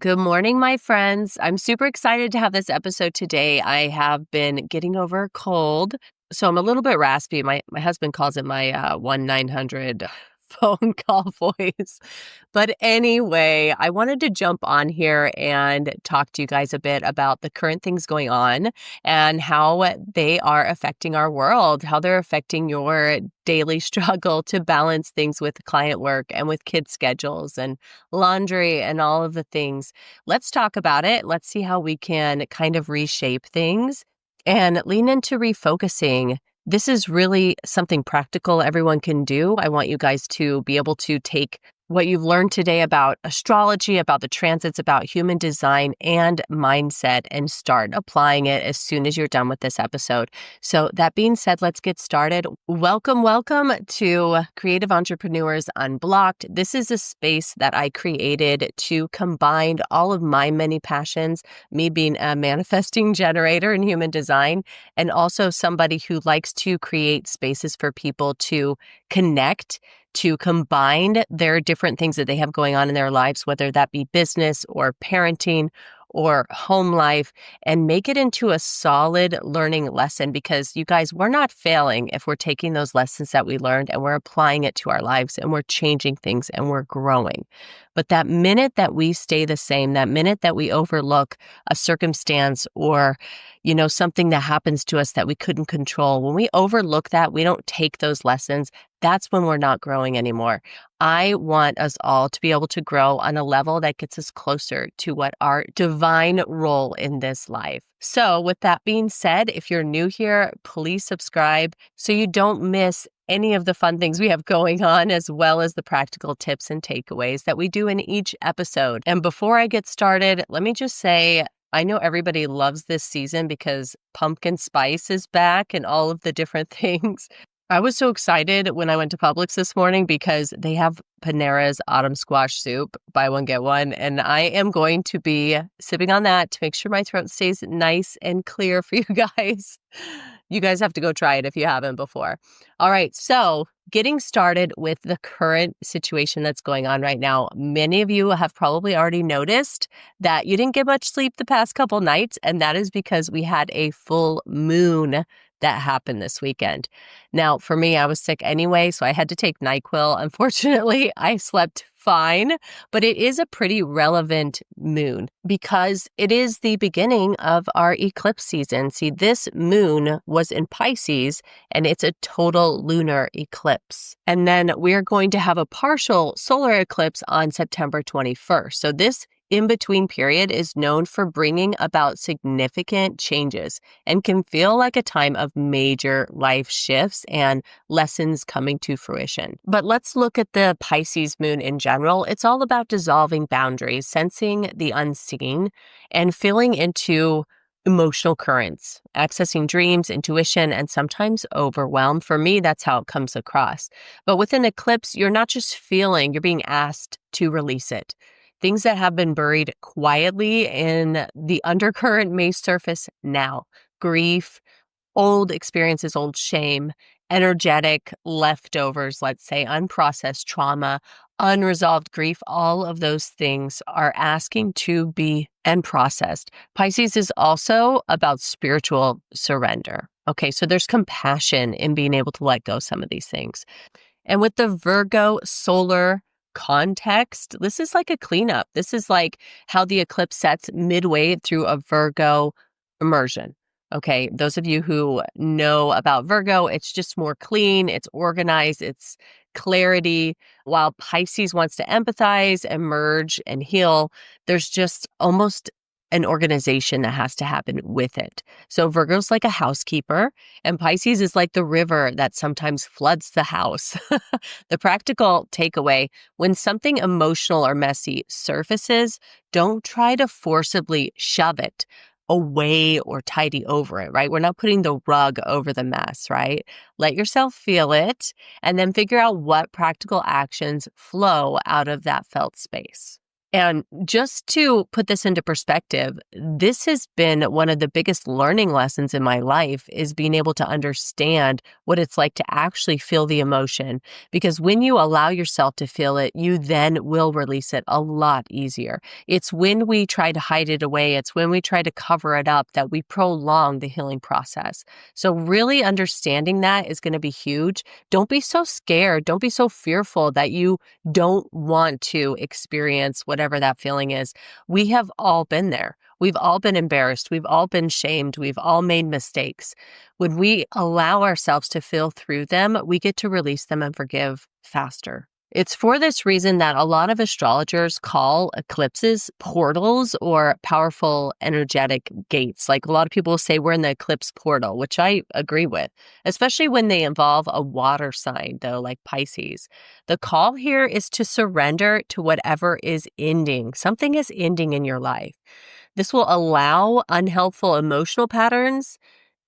Good morning, my friends. I'm super excited to have this episode today. I have been getting over a cold, so I'm a little bit raspy. My husband calls it my 1-900 phone call voice. But anyway, I wanted to jump on here and talk to you guys a bit about the current things going on and how they are affecting our world, how they're affecting your daily struggle to balance things with client work and with kids' schedules and laundry and all of the things. Let's talk about it. Let's see how we can kind of reshape things and lean into refocusing. This is really something practical everyone can do. I want you guys to be able to take what you've learned today about astrology, about the transits, about human design and mindset, and start applying it as soon as you're done with this episode. So that being said, let's get started. Welcome to Creative Entrepreneurs Unblocked. This is a space that I created to combine all of my many passions, me being a manifesting generator in human design, and also somebody who likes to create spaces for people to connect, to combine their different things that they have going on in their lives, whether that be business or parenting or home life, and make it into a solid learning lesson. Because you guys, we're not failing if we're taking those lessons that we learned and we're applying it to our lives and we're changing things and we're growing. But that minute that we stay the same, that minute that we overlook a circumstance or, something that happens to us that we couldn't control, when we overlook that, we don't take those lessons, that's when we're not growing anymore. I want us all to be able to grow on a level that gets us closer to what our divine role in this life. So with that being said, if you're new here, please subscribe so you don't miss any of the fun things we have going on, as well as the practical tips and takeaways that we do in each episode. And before I get started, let me just say, I know everybody loves this season because pumpkin spice is back and all of the different things. I was so excited when I went to Publix this morning because they have Panera's autumn squash soup, buy one, get one. And I am going to be sipping on that to make sure my throat stays nice and clear for you guys. You guys have to go try it if you haven't before. All right, so getting started with the current situation that's going on right now. Many of you have probably already noticed that you didn't get much sleep the past couple nights, and that is because we had a full moon that happened this weekend. Now, for me, I was sick anyway, so I had to take NyQuil. Unfortunately, I slept fine, but it is a pretty relevant moon because it is the beginning of our eclipse season. See, this moon was in Pisces and it's a total lunar eclipse. And then we're going to have a partial solar eclipse on September 21st. So this in-between period is known for bringing about significant changes and can feel like a time of major life shifts and lessons coming to fruition. But let's look at the Pisces moon in general. It's all about dissolving boundaries, sensing the unseen, and feeling into emotional currents, accessing dreams, intuition, and sometimes overwhelm. For me, that's how it comes across. But with an eclipse, you're not just feeling, you're being asked to release it. Things that have been buried quietly in the undercurrent may surface now. Grief, old experiences, old shame, energetic leftovers, let's say, unprocessed trauma, unresolved grief, all of those things are asking to be and processed. Pisces is also about spiritual surrender. Okay, so there's compassion in being able to let go some of these things. And with the Virgo solar context, this is like a cleanup. This is like how the eclipse sets midway through a Virgo immersion. Okay, those of you who know about Virgo, it's just more clean, it's organized, it's clarity. While Pisces wants to empathize, emerge, and heal, there's just almost an organization that has to happen with it. So Virgo's like a housekeeper, and Pisces is like the river that sometimes floods the house. The practical takeaway, when something emotional or messy surfaces, don't try to forcibly shove it away or tidy over it, right? We're not putting the rug over the mess, right? Let yourself feel it and then figure out what practical actions flow out of that felt space. And just to put this into perspective, this has been one of the biggest learning lessons in my life is being able to understand what it's like to actually feel the emotion. Because when you allow yourself to feel it, you then will release it a lot easier. It's when we try to hide it away, it's when we try to cover it up that we prolong the healing process. So really understanding that is going to be huge. Don't be so scared. Don't be so fearful that you don't want to experience whatever that feeling is. We have all been there. We've all been embarrassed. We've all been shamed. We've all made mistakes. When we allow ourselves to feel through them, we get to release them and forgive faster. It's for this reason that a lot of astrologers call eclipses portals or powerful energetic gates. Like a lot of people say we're in the eclipse portal, which I agree with, especially when they involve a water sign, though, like Pisces. The call here is to surrender to whatever is ending. Something is ending in your life. This will allow unhelpful emotional patterns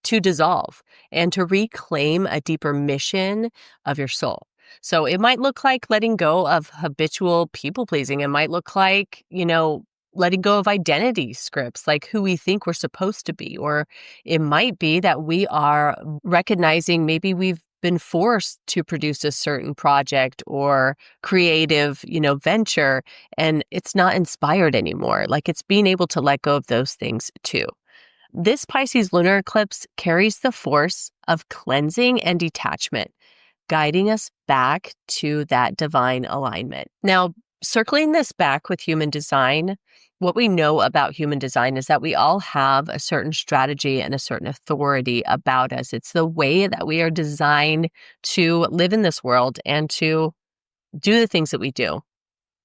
to dissolve and to reclaim a deeper mission of your soul. So it might look like letting go of habitual people pleasing. It might look like, letting go of identity scripts, like who we think we're supposed to be. Or it might be that we are recognizing maybe we've been forced to produce a certain project or creative, venture, and it's not inspired anymore. Like it's being able to let go of those things too. This Pisces lunar eclipse carries the force of cleansing and detachment, guiding us back to that divine alignment. Now, circling this back with human design, what we know about human design is that we all have a certain strategy and a certain authority about us. It's the way that we are designed to live in this world and to do the things that we do.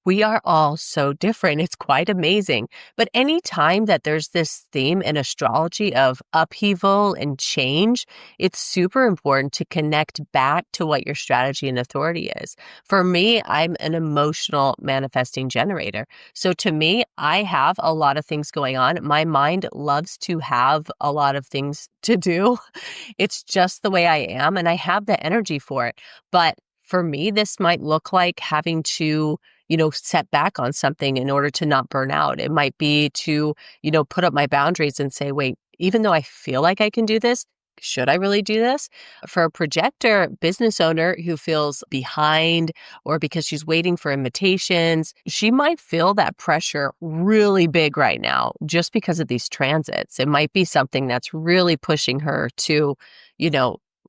We are all so different. It's quite amazing. But any time that there's this theme in astrology of upheaval and change, it's super important to connect back to what your strategy and authority is. For me, I'm an emotional manifesting generator. So to me, I have a lot of things going on. My mind loves to have a lot of things to do. It's just the way I am, and I have the energy for it. But for me, this might look like having to set back on something in order to not burn out. It might be to, put up my boundaries and say, wait, even though I feel like I can do this, should I really do this? For a projector business owner who feels behind or because she's waiting for invitations, she might feel that pressure really big right now just because of these transits. It might be something that's really pushing her to,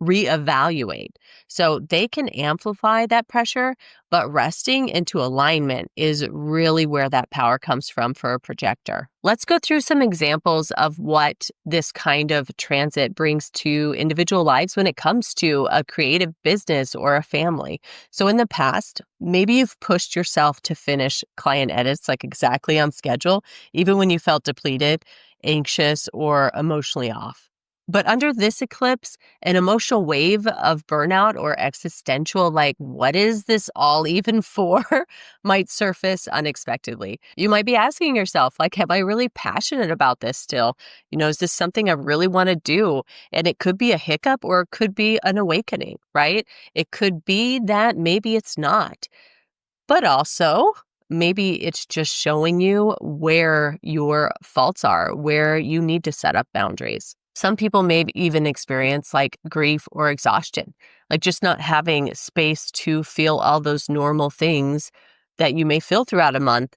reevaluate. So they can amplify that pressure, but resting into alignment is really where that power comes from for a projector. Let's go through some examples of what this kind of transit brings to individual lives when it comes to a creative business or a family. So in the past, maybe you've pushed yourself to finish client edits like exactly on schedule, even when you felt depleted, anxious, or emotionally off. But under this eclipse, an emotional wave of burnout or existential, like, what is this all even for, might surface unexpectedly. You might be asking yourself, like, am I really passionate about this still? Is this something I really want to do? And it could be a hiccup or it could be an awakening, right? It could be that maybe it's not. But also, maybe it's just showing you where your faults are, where you need to set up boundaries. Some people may even experience like grief or exhaustion, like just not having space to feel all those normal things that you may feel throughout a month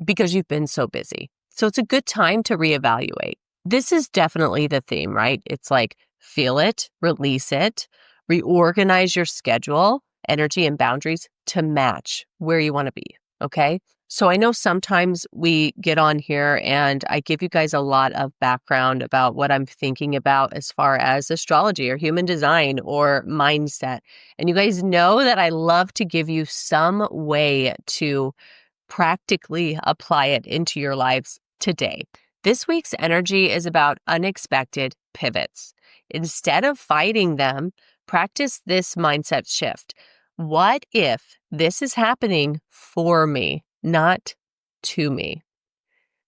because you've been so busy. So it's a good time to reevaluate. This is definitely the theme, right? It's like feel it, release it, reorganize your schedule, energy, and boundaries to match where you want to be. Okay. So I know sometimes we get on here and I give you guys a lot of background about what I'm thinking about as far as astrology or human design or mindset. And you guys know that I love to give you some way to practically apply it into your lives today. This week's energy is about unexpected pivots. Instead of fighting them, practice this mindset shift. What if this is happening for me, not to me?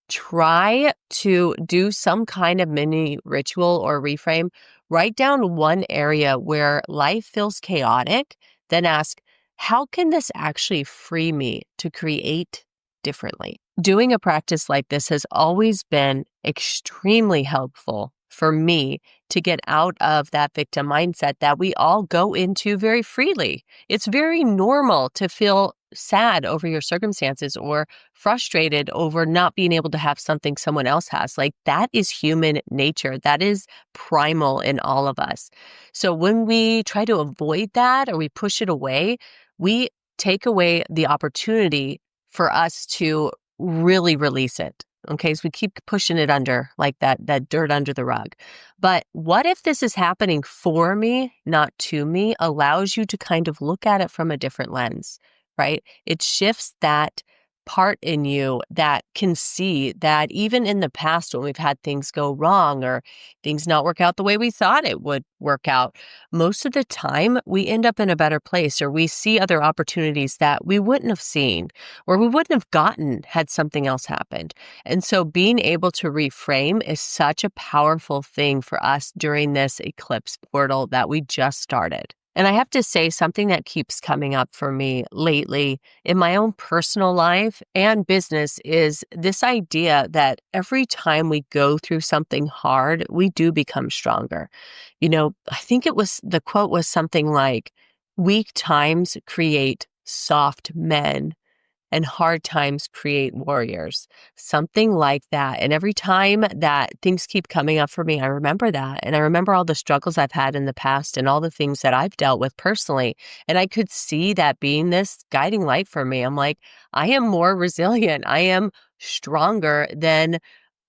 Try to do some kind of mini ritual or reframe. Write down one area where life feels chaotic, then ask, how can this actually free me to create differently? Doing a practice like this has always been extremely helpful for me to get out of that victim mindset that we all go into very freely. It's very normal to feel sad over your circumstances or frustrated over not being able to have something someone else has. Like, that is human nature. That is primal in all of us. So when we try to avoid that or we push it away, we take away the opportunity for us to really release it. Okay, so we keep pushing it under, like that dirt under the rug. But what if this is happening for me, not to me, allows you to kind of look at it from a different lens, right? It shifts that part in you that can see that even in the past when we've had things go wrong or things not work out the way we thought it would work out, most of the time we end up in a better place, or we see other opportunities that we wouldn't have seen or we wouldn't have gotten had something else happened. And so being able to reframe is such a powerful thing for us during this eclipse portal that we just started. And I have to say, something that keeps coming up for me lately in my own personal life and business is this idea that every time we go through something hard, we do become stronger. I think the quote was something like, weak times create soft men and hard times create warriors, something like that. And every time that things keep coming up for me, I remember that. And I remember all the struggles I've had in the past and all the things that I've dealt with personally. And I could see that being this guiding light for me. I'm like, I am more resilient. I am stronger than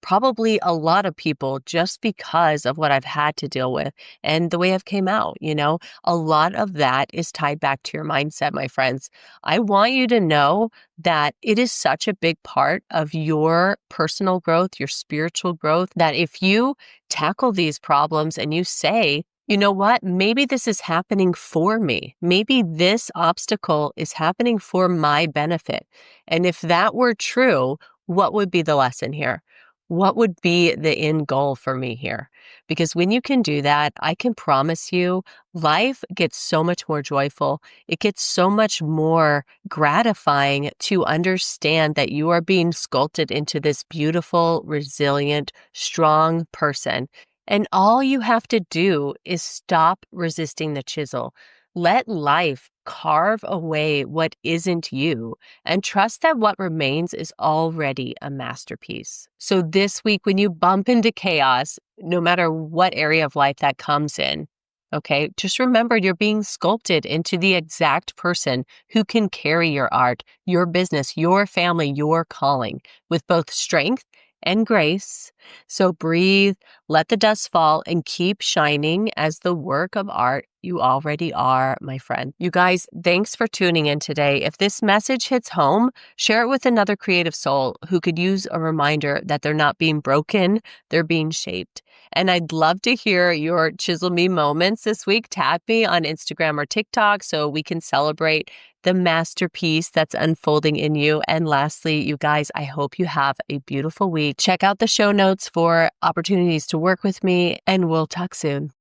probably a lot of people just because of what I've had to deal with and the way I've came out. A lot of that is tied back to your mindset, my friends. I want you to know that it is such a big part of your personal growth, your spiritual growth, that if you tackle these problems and you say, you know what, maybe this is happening for me. Maybe this obstacle is happening for my benefit. And if that were true, what would be the lesson here? What would be the end goal for me here? Because when you can do that, I can promise you, life gets so much more joyful. It gets so much more gratifying to understand that you are being sculpted into this beautiful, resilient, strong person. And all you have to do is stop resisting the chisel. Let life carve away what isn't you and trust that what remains is already a masterpiece. So this week, when you bump into chaos, no matter what area of life that comes in, okay, just remember you're being sculpted into the exact person who can carry your art, your business, your family, your calling with both strength and grace. So breathe, let the dust fall, and keep shining as the work of art you already are, my friend. You guys, thanks for tuning in today. If this message hits home, share it with another creative soul who could use a reminder that they're not being broken, they're being shaped. And I'd love to hear your chisel me moments this week. Tag me on Instagram or TikTok so we can celebrate the masterpiece that's unfolding in you. And lastly, you guys, I hope you have a beautiful week. Check out the show notes for opportunities to work with me, and we'll talk soon.